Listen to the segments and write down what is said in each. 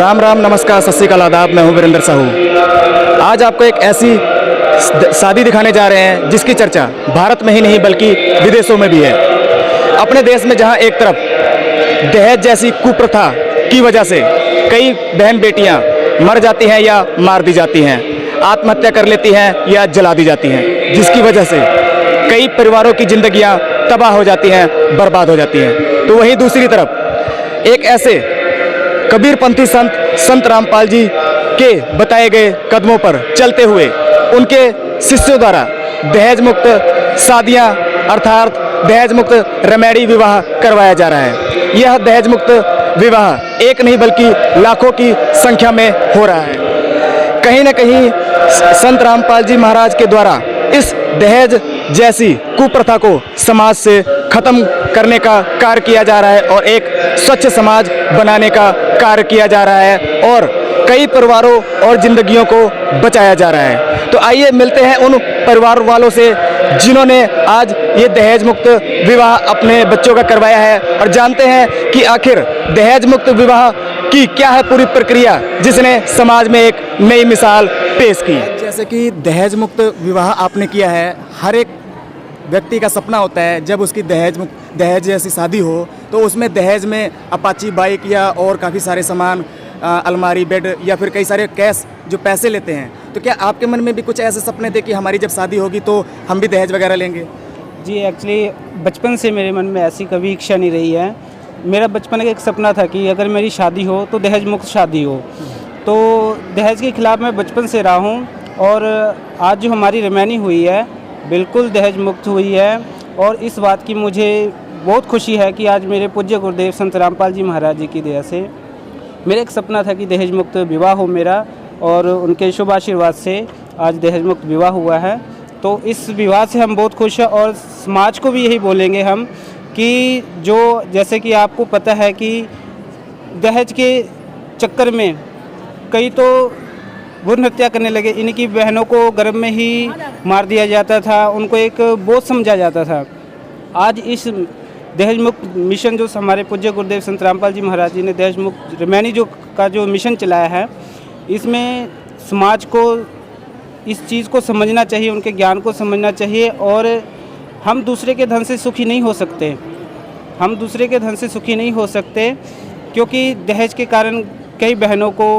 राम राम, नमस्कार, सत श्री अकाल, आदाब। मैं हूं वीरेंद्र साहू। आज आपको एक ऐसी शादी दिखाने जा रहे हैं जिसकी चर्चा भारत में ही नहीं बल्कि विदेशों में भी है। अपने देश में जहां एक तरफ दहेज जैसी कुप्रथा की वजह से कई बहन बेटियां मर जाती हैं या मार दी जाती हैं, आत्महत्या कर लेती हैं या जला दी जाती हैं, जिसकी वजह से कई परिवारों की जिंदगियां तबाह हो जाती हैं, बर्बाद हो जाती हैं। तो वहीं दूसरी तरफ एक ऐसे कबीरपंथी संत रामपाल जी के बताए गए कदमों पर चलते हुए उनके शिष्यों द्वारा दहेज मुक्त शादियां अर्थात दहेज मुक्त रमैडी विवाह करवाया जा रहा है। यह दहेज मुक्त विवाह एक नहीं बल्कि लाखों की संख्या में हो रहा है। कहीं न कहीं संत रामपाल जी महाराज के द्वारा इस दहेज जैसी कुप्रथा को समाज से खत्म करने का कार्य किया जा रहा है और एक स्वच्छ समाज बनाने का कार्य किया जा रहा है और कई परिवारों और जिंदगियों को बचाया जा रहा है। तो आइए मिलते हैं उन परिवार वालों से जिन्होंने आज ये दहेज मुक्त विवाह अपने बच्चों का करवाया है और जानते हैं कि आखिर दहेज मुक्त विवाह की क्या है पूरी प्रक्रिया जिसने समाज में एक नई मिसाल पेश की। जैसे कि दहेज मुक्त विवाह आपने किया है, हर एक व्यक्ति का सपना होता है जब उसकी दहेज जैसी शादी हो तो उसमें दहेज में अपाची बाइक या और काफ़ी सारे सामान, अलमारी, बेड या फिर कई सारे कैश जो पैसे लेते हैं। तो क्या आपके मन में भी कुछ ऐसे सपने थे कि हमारी जब शादी होगी तो हम भी दहेज वगैरह लेंगे? जी, एक्चुअली बचपन से मेरे मन में ऐसी कभी इच्छा नहीं रही है। मेरा बचपन का एक सपना था कि अगर मेरी शादी हो तो दहेज मुक्त शादी हो। तो दहेज के खिलाफ़ मैं बचपन से रहा हूँ और आज जो हमारी रमैनी हुई है बिल्कुल दहेज मुक्त हुई है और इस बात की मुझे बहुत खुशी है कि आज मेरे पूज्य गुरुदेव संत रामपाल जी महाराज जी की दया से मेरा एक सपना था कि दहेज मुक्त विवाह हो मेरा, और उनके शुभ आशीर्वाद से आज दहेज मुक्त विवाह हुआ है। तो इस विवाह से हम बहुत खुश हैं और समाज को भी यही बोलेंगे हम कि जो जैसे कि आपको पता है कि दहेज के चक्कर में कई तो भ्रूण हत्या करने लगे, इनकी बहनों को गर्भ में ही मार दिया जाता था, उनको एक बोझ समझा जाता था। आज इस दहेज मुक्त मिशन जो हमारे पूज्य गुरुदेव संत रामपाल जी महाराज जी ने दहेज मुक्त रमैनी जो मिशन चलाया है, इसमें समाज को इस चीज़ को समझना चाहिए, उनके ज्ञान को समझना चाहिए। और हम दूसरे के धन से सुखी नहीं हो सकते, हम दूसरे के धन से सुखी नहीं हो सकते क्योंकि दहेज के कारण कई बहनों को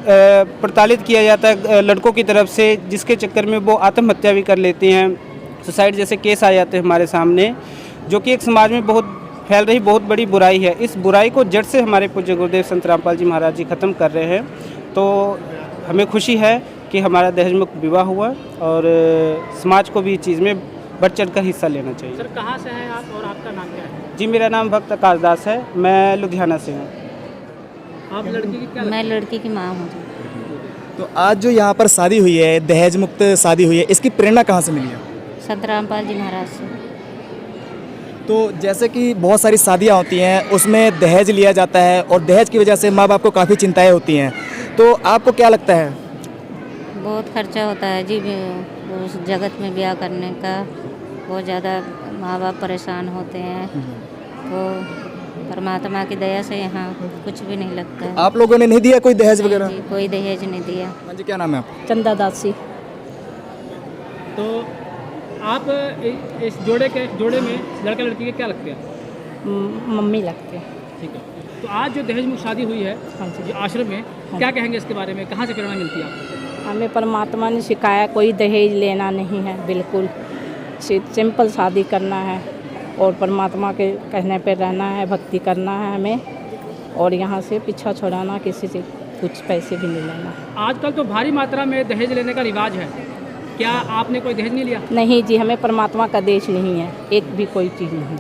प्रताड़ित किया जाता है लड़कों की तरफ से, जिसके चक्कर में वो आत्महत्या भी कर लेती हैं। सुसाइड जैसे केस आ जाते हैं हमारे सामने, जो कि एक समाज में बहुत फैल रही बहुत बड़ी बुराई है। इस बुराई को जड़ से हमारे पूज्य गुरुदेव संत रामपाल जी महाराज जी ख़त्म कर रहे हैं। तो हमें खुशी है कि हमारा दहेज मुक्त विवाह हुआ और समाज को भी इस चीज़ में बढ़ चढ़ कर हिस्सा लेना चाहिए। सर, कहाँ से हैं आप और आपका नाम क्या है? जी, मेरा नाम भक्त आकाश दास है, मैं लुधियाना से हूँ। आप लड़की की क्या? मैं लड़की की माँ हूँ। तो आज जो यहाँ पर शादी हुई है, दहेज मुक्त शादी हुई है, इसकी प्रेरणा कहाँ से मिली है? संत रामपाल जी महाराज से। तो जैसे कि बहुत सारी शादियाँ होती हैं उसमें दहेज लिया जाता है और दहेज की वजह से माँ बाप को काफ़ी चिंताएं होती हैं, तो आपको क्या लगता है? बहुत खर्चा होता है जी उस जगत में ब्याह करने का, बहुत ज़्यादा माँ बाप परेशान होते हैं। तो परमात्मा की दया से यहाँ कुछ भी नहीं लगता है। आप लोगों ने नहीं दिया कोई दहेज वगैरह? जी, कोई दहेज नहीं दिया। हाँ जी, क्या नाम है आप? चंदा दासी। तो आप इस जोड़े में लड़का लड़की के क्या लगते हैं? मम्मी लगते हैं। ठीक है। तो आज जो दहेज मुक्त शादी हुई है हाँ जी। जो आश्रम में, क्या कहेंगे इसके बारे में? कहाँ से प्रेरणा मिलती है आपको? हमें परमात्मा ने सिखाया कोई दहेज लेना नहीं है, बिल्कुल सिंपल शादी करना है और परमात्मा के कहने पे रहना है, भक्ति करना है हमें, और यहाँ से पीछा छुड़ाना, किसी से कुछ पैसे भी नहीं लेना। आजकल तो भारी मात्रा में दहेज लेने का रिवाज है, क्या आपने कोई दहेज नहीं लिया? नहीं जी, हमें परमात्मा का देश नहीं है, एक भी कोई चीज़ नहीं।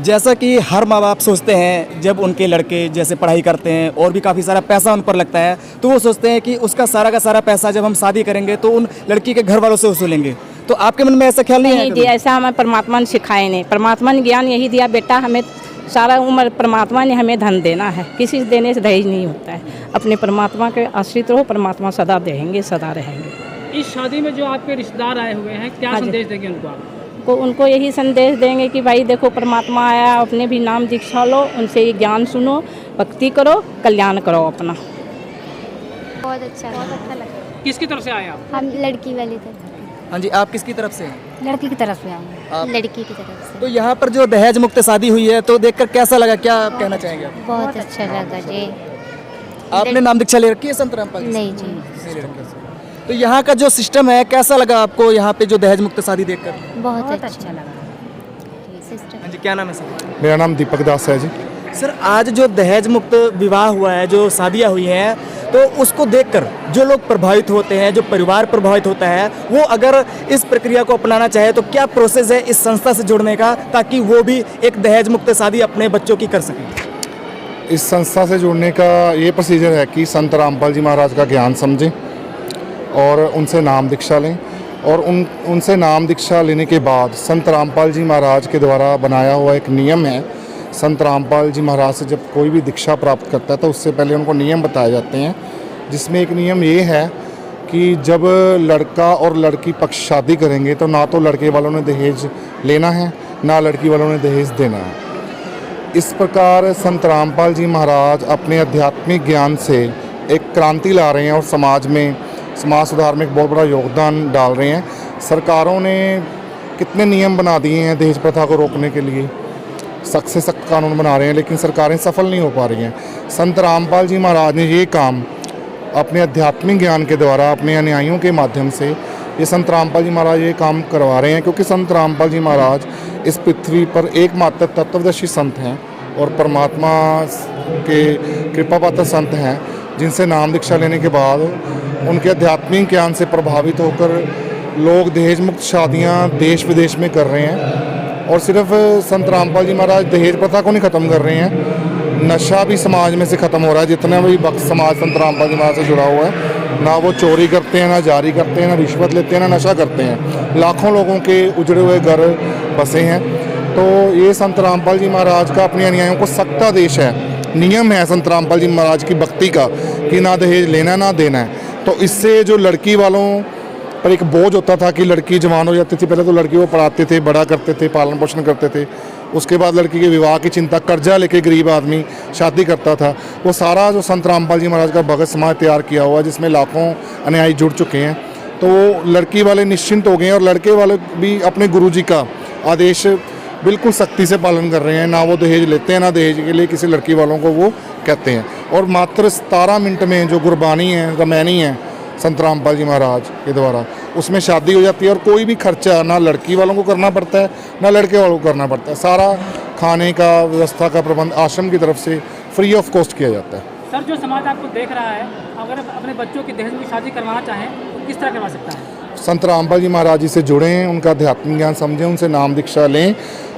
जैसा कि हर माँ बाप सोचते हैं जब उनके लड़के जैसे पढ़ाई करते हैं और भी काफ़ी सारा पैसा उन पर लगता है, तो वो सोचते हैं कि उसका सारा का सारा पैसा जब हम शादी करेंगे तो उन लड़की के घर वालों से वसूलेंगे। तो आपके मन में ऐसा ख्याल नहीं है? नहीं जी, ऐसा हमें परमात्मा ने सिखाए नहीं। परमात्मा ने ज्ञान यही दिया, बेटा हमें सारा उम्र परमात्मा ने हमें धन देना है, किसी से देने से दहेज नहीं होता है। अपने परमात्मा के आश्रित रहो, परमात्मा सदा देंगे, सदा रहेंगे। इस शादी में जो आपके रिश्तेदार आए हुए हैं, क्या हाँ जी। संदेश देंगे उनको आप? को उनको यही संदेश देंगे कि भाई देखो परमात्मा आया, अपने भी नाम दीक्षा लो, उनसे ज्ञान सुनो, भक्ति करो, कल्याण करो अपना। बहुत अच्छा लगा। किसकी तरफ से आए आप? हम लड़की वाली तरफ, हाँ जी, आप किसकी तरफ से हैं? लड़की की तरफ से आए, आप- लड़की की तरफ से। तो यहाँ पर जो दहेज मुक्त शादी हुई है तो देखकर कैसा लगा, क्या आप कहना चाहेंगे आप? बहुत अच्छा लगा जी। आपने नाम दीक्षा ले रखी है संत रामपाल जी से? नहीं जी, नहीं ले रखी है। तो यहाँ का जो सिस्टम है कैसा लगा आपको, यहाँ पे जो दहेज मुक्त शादी देखकर? बहुत अच्छा लगा सिस्टर। हाँ जी, क्या नाम है सर? मेरा नाम दीपक दास है जी। सर, आज जो दहेज मुक्त विवाह हुआ है, जो शादियाँ हुई हैं, तो उसको देखकर जो लोग प्रभावित होते हैं, जो परिवार प्रभावित होता है, वो अगर इस प्रक्रिया को अपनाना चाहे तो क्या प्रोसेस है इस संस्था से जुड़ने का, ताकि वो भी एक दहेज मुक्त शादी अपने बच्चों की कर सकें? इस संस्था से जुड़ने का ये प्रोसीजर है कि संत रामपाल जी महाराज का ज्ञान समझें और उनसे नाम दीक्षा लें, और उनसे नाम दीक्षा लेने के बाद संत रामपाल जी महाराज के द्वारा बनाया हुआ एक नियम है। संत रामपाल जी महाराज से जब कोई भी दीक्षा प्राप्त करता है तो उससे पहले उनको नियम बताए जाते हैं, जिसमें एक नियम ये है कि जब लड़का और लड़की पक्ष शादी करेंगे तो ना तो लड़के वालों ने दहेज लेना है, ना लड़की वालों ने दहेज देना है। इस प्रकार संत रामपाल जी महाराज अपने आध्यात्मिक ज्ञान से एक क्रांति ला रहे हैं और समाज में, समाज सुधार में एक बहुत बड़ा योगदान डाल रहे हैं। सरकारों ने कितने नियम बना दिए हैं दहेज प्रथा को रोकने के लिए, सख्त से सख्त कानून बना रहे हैं, लेकिन सरकारें सफल नहीं हो पा रही हैं। संत रामपाल जी महाराज ने ये काम अपने आध्यात्मिक ज्ञान के द्वारा, अपने अनुयायियों के माध्यम से, ये संत रामपाल जी महाराज ये काम करवा रहे हैं, क्योंकि संत रामपाल जी महाराज इस पृथ्वी पर एकमात्र तत्वदर्शी संत हैं और परमात्मा के कृपा पात्र संत हैं, जिनसे नाम दीक्षा लेने के बाद उनके आध्यात्मिक ज्ञान से प्रभावित होकर लोग दहेज मुक्त शादियां देश विदेश में कर रहे हैं। और सिर्फ संत रामपाल जी महाराज दहेज प्रथा को नहीं ख़त्म कर रहे हैं, नशा भी समाज में से ख़त्म हो रहा है। जितना भी समाज संत रामपाल जी महाराज से जुड़ा हुआ है, ना वो चोरी करते हैं, ना जारी करते हैं, ना रिश्वत लेते हैं, ना नशा करते हैं। लाखों लोगों के उजड़े हुए घर बसे हैं। तो ये संत रामपाल जी महाराज का अपने अनुयायियों को सख्त आदेश है, नियम है संत रामपाल जी महाराज की भक्ति का कि ना दहेज लेना ना देना है। तो इससे जो लड़की वालों पर एक बोझ होता था कि लड़की जवान हो जाती थी, पहले तो लड़की को पढ़ाते थे, बड़ा करते थे, पालन पोषण करते थे, उसके बाद लड़की के विवाह की चिंता, कर्जा लेके गरीब आदमी शादी करता था, वो सारा जो संत रामपाल जी महाराज का भगत समाज तैयार किया हुआ है, जिसमें लाखों अनुयायी जुड़ चुके हैं, तो वो लड़की वाले निश्चिंत हो गए हैं और लड़के वाले भी अपने गुरुजी का आदेश बिल्कुल सख्ती से पालन कर रहे हैं। ना वो दहेज लेते हैं, ना दहेज के लिए किसी लड़की वालों को वो कहते हैं। और मात्र 17 मिनट में जो गुरबानी है, रमैनी है संत रामपाल जी महाराज के द्वारा, उसमें शादी हो जाती है और कोई भी खर्चा ना लड़की वालों को करना पड़ता है, ना लड़के वालों को करना पड़ता है। सारा खाने का, व्यवस्था का प्रबंध आश्रम की तरफ से फ्री ऑफ कॉस्ट किया जाता है। सर, जो समाज आपको देख रहा है, अगर अपने बच्चों की दहेज में शादी करवाना चाहें तो किस तरह करवा सकता है? संत रामपाल जी महाराज जी से जुड़ें, उनका आध्यात्मिक ज्ञान समझें, उनसे नाम दीक्षा लें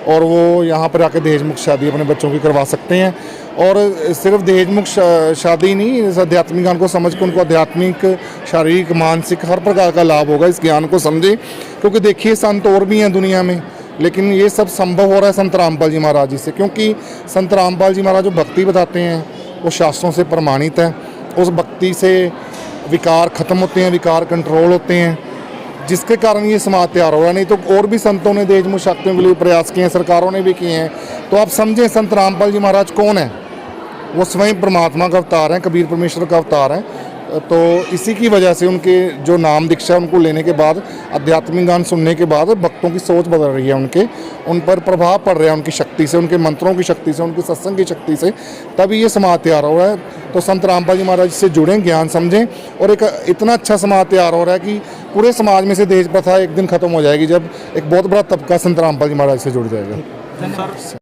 और वो यहाँ पर आकर दहेज मुक्त शादी अपने बच्चों की करवा सकते हैं। और सिर्फ दहेज मुक्त शादी नहीं, इस आध्यात्मिक ज्ञान को समझ कर उनको आध्यात्मिक, शारीरिक, मानसिक हर प्रकार का लाभ होगा। इस ज्ञान को समझें, क्योंकि देखिए संत और भी हैं दुनिया में, लेकिन ये सब संभव हो रहा है संत रामपाल जी महाराज जी से, क्योंकि संत रामपाल जी महाराज जो भक्ति बताते हैं वो शास्त्रों से प्रमाणित है। उस भक्ति से विकार खत्म होते हैं, विकार कंट्रोल होते हैं, जिसके कारण ये समाज तैयार हो रहा है। नहीं तो और भी संतों ने दहेज मुक्त शादियों के लिए प्रयास किए हैं, सरकारों ने भी किए हैं। तो आप समझें संत रामपाल जी महाराज कौन है, वो स्वयं परमात्मा का अवतार हैं, कबीर परमेश्वर का अवतार हैं। तो इसी की वजह से उनके जो नाम दीक्षा उनको लेने के बाद, आध्यात्मिक गान सुनने के बाद भक्तों की सोच बदल रही है, उन पर प्रभाव पड़ रहा है उनकी शक्ति से, उनके मंत्रों की शक्ति से, उनके सत्संग की शक्ति से, तभी ये समाज तैयार हो रहा है। तो संत रामपाल जी महाराज से जुड़ें, ज्ञान समझें, और एक इतना अच्छा समाज तैयार हो रहा है कि पूरे समाज में से दहेज प्रथा एक दिन खत्म हो जाएगी, जब एक बहुत बड़ा तबका संत रामपाल जी महाराज से जुड़ जाएगा।